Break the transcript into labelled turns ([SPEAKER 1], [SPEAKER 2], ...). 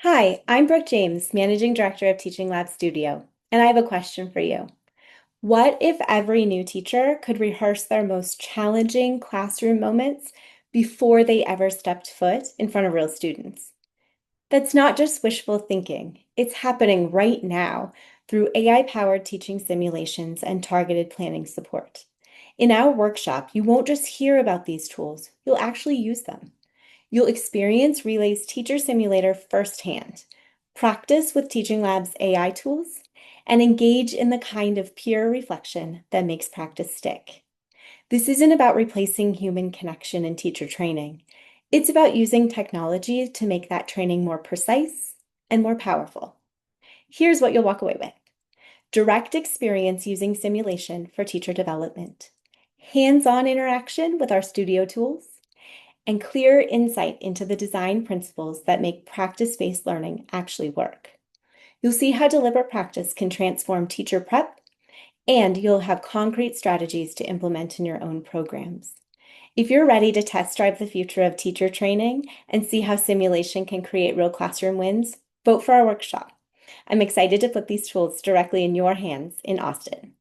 [SPEAKER 1] Hi, I'm Brooke James, Managing Director of Teaching Lab Studio, and I have a question for you. What if every new teacher could rehearse their most challenging classroom moments before they ever stepped foot in front of real students? That's not just wishful thinking. It's happening right now through AI-powered teaching simulations and targeted planning support. In our workshop, you won't just hear about these tools, you'll actually use them. You'll experience Relay's Teacher Simulator firsthand, practice with Teaching Lab's AI tools, and engage in the kind of peer reflection that makes practice stick. This isn't about replacing human connection in teacher training. It's about using technology to make that training more precise and more powerful. Here's what you'll walk away with. Direct experience using simulation for teacher development, hands-on interaction with our studio tools, and clear insight into the design principles that make practice-based learning actually work. You'll see how deliberate practice can transform teacher prep, and you'll have concrete strategies to implement in your own programs. If you're ready to test drive the future of teacher training and see how simulation can create real classroom wins, vote for our workshop. I'm excited to put these tools directly in your hands in Austin.